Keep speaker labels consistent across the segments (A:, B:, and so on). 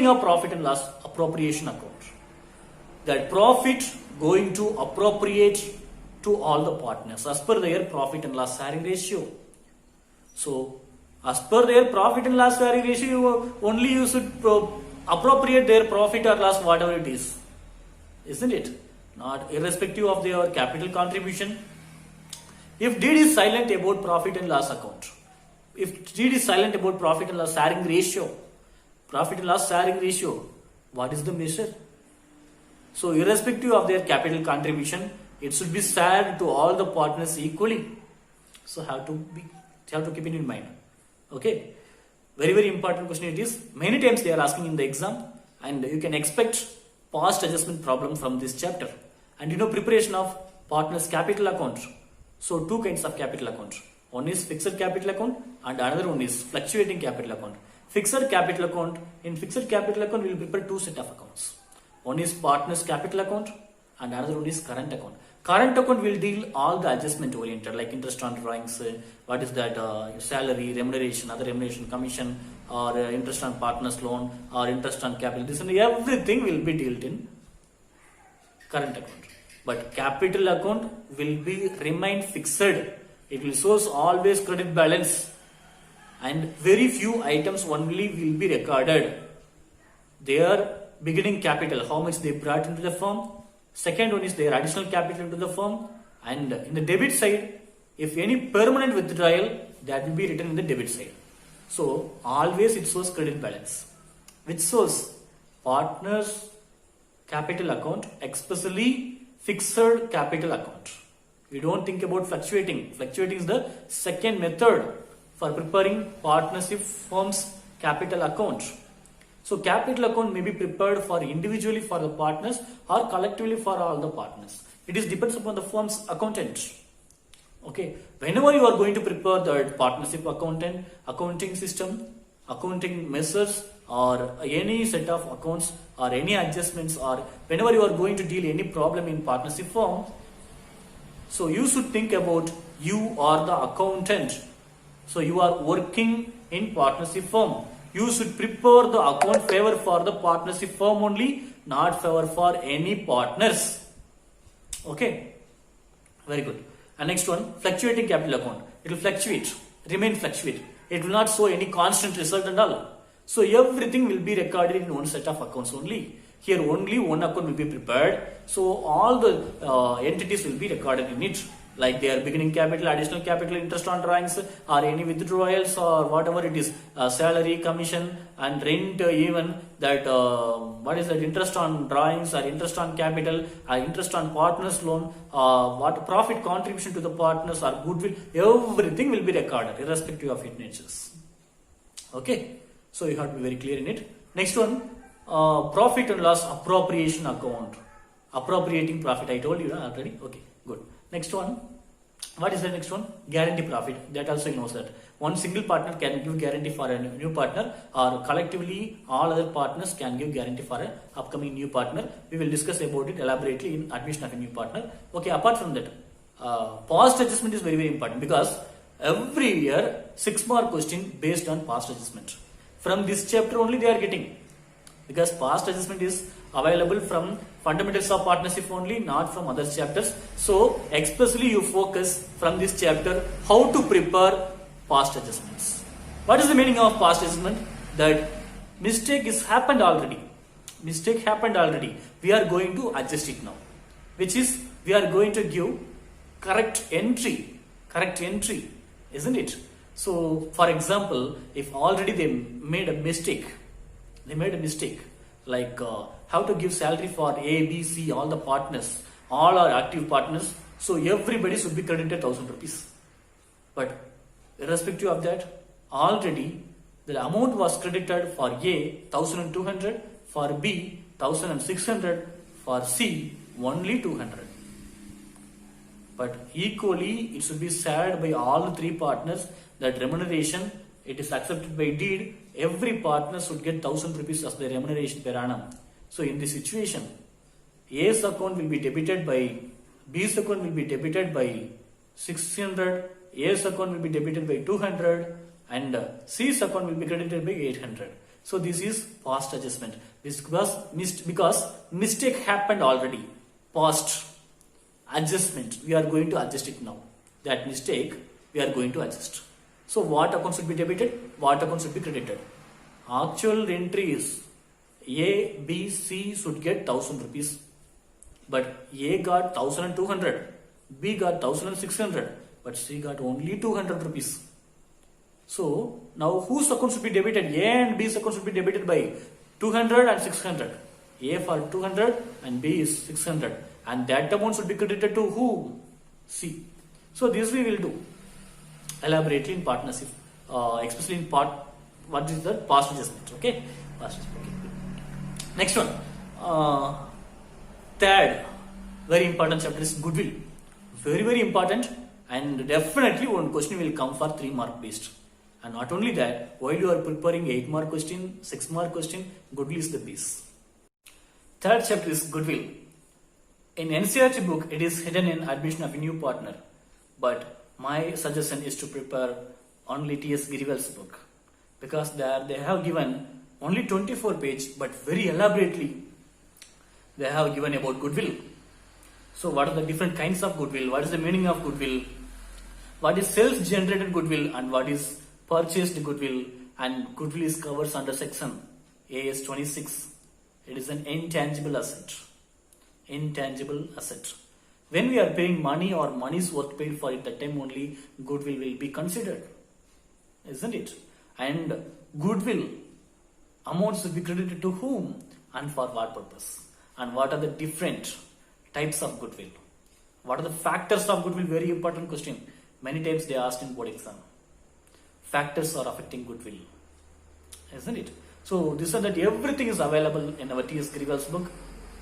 A: meaning of profit and loss appropriation account? That profit going to appropriate to all the partners as per their profit and loss sharing ratio. So as per their profit and loss sharing ratio, only you should appropriate their profit or loss whatever it is, isn't it? Not irrespective of their capital contribution. If deed is silent about profit and loss account, if deed is silent about profit and loss sharing ratio, what is the measure? So irrespective of their capital contribution, it should be shared to all the partners equally. So have to keep it in mind. Okay, very important question it is. Many times they are asking in the exam, and you can expect past adjustment problem from this chapter. And preparation of partners capital account. So two kinds of capital account. One is fixed capital account and another one is fluctuating capital account. Fixed capital account, in fixed capital account we will prepare two set of accounts. One is partners capital account and another one is current account. Current account will deal all the adjustment oriented, like interest on drawings, what is that, salary, remuneration, other remuneration, commission, or interest on partners loan, or interest on capital. This and everything will be dealt in current account. But capital account will remain fixed. It will shows always credit balance, and very few items only will be recorded. Their beginning capital, how much they brought into the firm. Second one is their additional capital into the firm, and in the debit side, if any permanent withdrawal, that will be written in the debit side. So always it shows credit balance, which shows partners capital account, especially fixed capital account. We don't think about fluctuating. Fluctuating is the second method for preparing partnership firm's capital account. So capital account may be prepared for individually for the partners or collectively for all the partners. It is depends upon the firm's accountant. Okay, whenever you are going to prepare the partnership accounting system, accounting measures, or any set of accounts or any adjustments, or whenever you are going to deal any problem in partnership firm, so you should think about you are the accountant. So you are working in partnership firm. You should prepare the account favor for the partnership firm only, not favor for any partners. Okay, very good. And next one, fluctuating capital account. It will fluctuate, remain fluctuate. It will not show any constant result and all. So everything will be recorded in one set of accounts only. Here only one account will be prepared. So all the entities will be recorded in it, like their beginning capital, additional capital, interest on drawings, or any withdrawals, or whatever it is, salary, commission, and rent, even that, what is that, interest on drawings, or interest on capital, or interest on partners loan, what profit contribution to the partners, or goodwill, everything will be recorded irrespective of its natures. Okay, so you have to be very clear in it. Next one, profit and loss appropriation account. Appropriating profit, I told you already. Okay, good. Next one, what is the next one? Guarantee profit. That also knows that one single partner can give guarantee for a new partner, or collectively all other partners can give guarantee for an upcoming new partner. We will discuss about it elaborately in admission of a new partner. Okay, apart from that, past adjustment is very important, because every year 6-mark question based on past adjustment. From this chapter only they are getting, because past adjustment is available from fundamentals of partnership only, not from other chapters. So especially you focus from this chapter how to prepare past adjustments. What is the meaning of past adjustment? That mistake is happened already. Mistake happened already. We are going to adjust it now, which is we are going to give correct entry, isn't it? So for example, if already they made a mistake, like how to give salary for A, B, C, all the partners, all are active partners. So everybody should be credited 1,000 rupees. But irrespective of that, already the amount was credited for A 1,200, for B 1,600, for C only 200. But equally, it should be shared by all three partners. That remuneration, it is accepted by deed. Every partner should get 1,000 rupees as the remuneration per annum. So in this situation, A's account will be debited by, B's account will be debited by 600, A's account will be debited by 200, and C's account will be credited by 800. So this is past adjustment because mistake happened already. Past adjustment, we are going to adjust it now. That mistake we are going to adjust. So what account should be debited? What account should be credited? Actual entry is A, B, C should get 1000 rupees. But A got 1200, B got 1600, but C got only 200 rupees. So now whose account should be debited? A and B's account should be debited by 200 and 600. A for 200 and B is 600. And that amount should be credited to who? C. So this we will do elaborately in partnership, especially in part, what is the past adjustment, okay? Past adjustment. Okay. Next one. Third, very important chapter is goodwill. Very, very important, and definitely one question will come for 3 mark based. And not only that, while you are preparing 8 mark question, 6 mark question, goodwill is the base. Third chapter is goodwill. In NCERT book, it is hidden in admission of a new partner. But my suggestion is to prepare only T.S. Girival's book. Because there they have given only 24 page, but very elaborately they have given about goodwill. So what are the different kinds of goodwill? What is the meaning of goodwill? What is self-generated goodwill and what is purchased goodwill? And goodwill is covered under section AS 26. It is an intangible asset. Intangible asset. When we are paying money or money is worth paid for it, that time only goodwill will be considered. Isn't it? And goodwill amounts to be credited to whom and for what purpose? And what are the different types of goodwill? What are the factors of goodwill? Very important question. Many times they asked in board exam. Factors are affecting goodwill. Isn't it? So this is that everything is available in our T.S. Girival's book.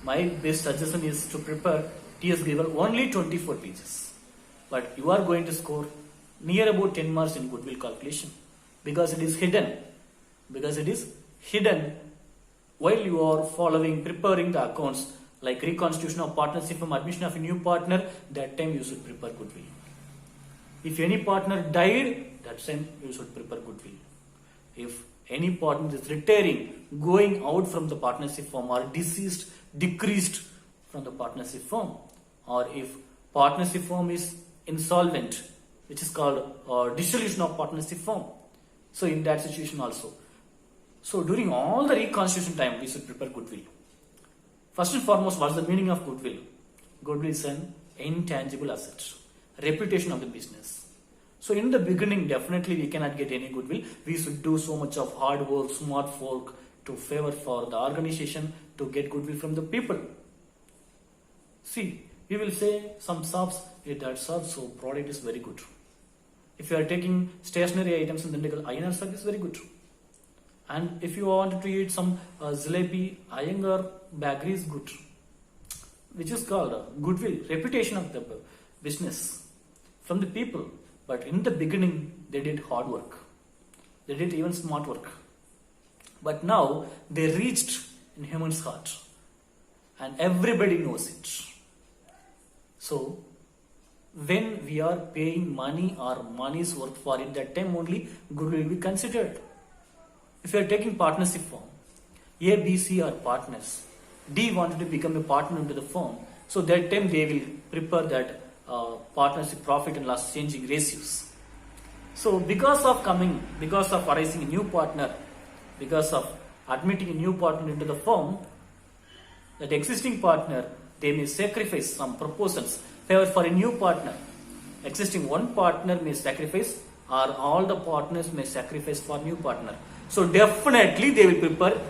A: My best suggestion is to prepare T.S. Girival only 24 pages. But you are going to score near about 10 marks in goodwill calculation. Because it is hidden. Because it is hidden while you are preparing the accounts like reconstitution of partnership from admission of a new partner, that time you should prepare goodwill. If any partner died, that time you should prepare goodwill. If any partner is retiring, going out from the partnership firm or deceased, decreased from the partnership firm, or if partnership firm is insolvent, which is called dissolution of partnership firm. So in that situation also. So during all the reconstitution time, we should prepare goodwill. First and foremost, what is the meaning of goodwill? Goodwill is an intangible asset, reputation of the business. So in the beginning, definitely we cannot get any goodwill. We should do so much of hard work, smart work to favor for the organization to get goodwill from the people. See, we will say some shops, that shop, so product is very good. If you are taking stationery items in the Iyengar shop is very good. And if you wanted to eat some jalebi, Iyengar bakery is good. Which is called goodwill, reputation of the business from the people. But in the beginning, they did hard work. They did even smart work. But now, they reached in human's heart. And everybody knows it. So, when we are paying money or money's worth for it, that time only goodwill will be considered. If you are taking partnership firm, A, B, C are partners. D wanted to become a partner into the firm. So that time they will prepare that partnership profit and loss changing ratios. So because of arising a new partner, because of admitting a new partner into the firm, that existing partner, they may sacrifice some proportions favor for a new partner. Existing one partner may sacrifice or all the partners may sacrifice for new partner. So definitely they will prepare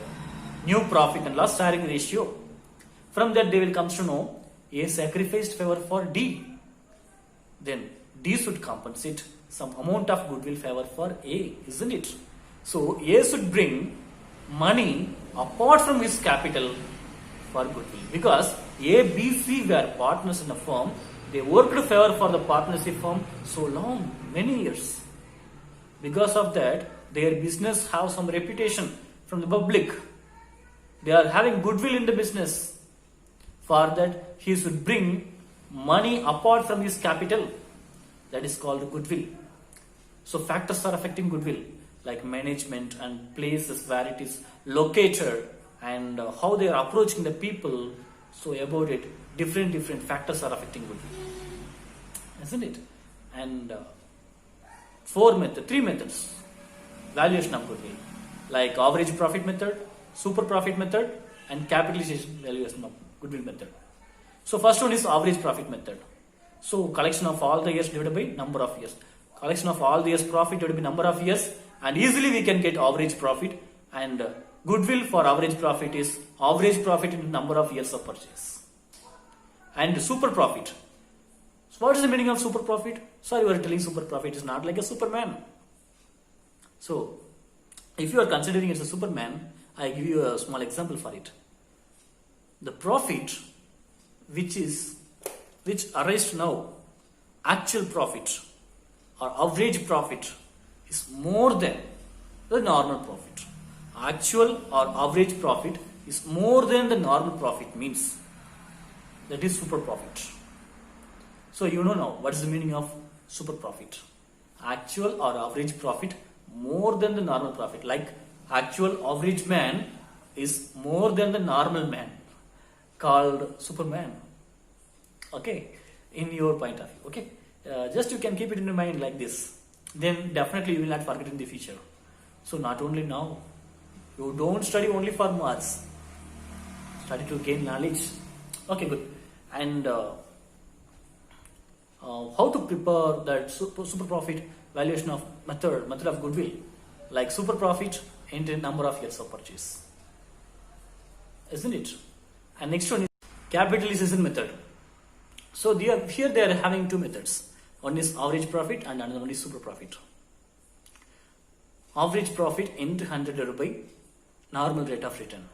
A: new profit and loss sharing ratio. From that they will come to know A sacrificed favor for D. Then D should compensate some amount of goodwill favor for A, isn't it? So A should bring money apart from his capital for goodwill. Because A, B, C were partners in a firm. They worked favor for the partnership firm so long, many years. Because of that, their business have some reputation from the public. They are having goodwill in the business. For that, he should bring money apart from his capital. That is called goodwill. So factors are affecting goodwill, like management and places where it is located, and how they are approaching the people. So about it, different factors are affecting goodwill, isn't it? And three methods valuation of goodwill, like average profit method, super profit method, and capitalization valuation of goodwill method. So first one is average profit method. So collection of all the years divided by number of years. Collection of all the years profit divided by number of years, and easily we can get average profit. And goodwill for average profit is average profit into number of years of purchase. And super profit. So what is the meaning of super profit? Sorry, we are telling super profit is not like a Superman. So if you are considering it's a Superman, I give you a small example for it. The profit which arised now, actual profit or average profit is more than the normal profit. Actual or average profit is more than the normal profit means that is super profit. So you know now what is the meaning of super profit. Actual or average profit more than the normal profit. Like actual average man is more than the normal man, called Superman. Okay, in your point of view. Okay, just you can keep it in your mind like this. Then definitely you will not forget in the future. So not only now, you don't study only for marks. Study to gain knowledge. Okay, good. And how to prepare that super profit valuation of method of goodwill, like super profit into number of years of purchase, isn't it? And next one is capitalization method. So here they are having two methods. One is average profit and another one is super profit. Average profit into 100 divided by normal rate of return.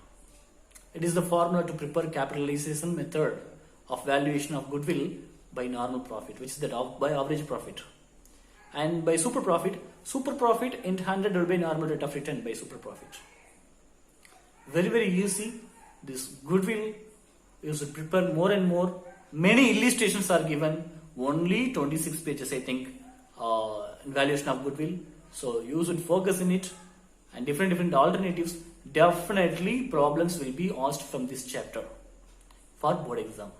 A: It is the formula to prepare capitalization method of valuation of goodwill by normal profit, which is that by average profit. And by super profit into 100 divided by normal rate of return by super profit. Very easy. This goodwill you should prepare more and more. Many illustrations are given, only 26 pages I think, in valuation of goodwill. So you should focus in it, and different alternatives. Definitely problems will be asked from this chapter for board exam.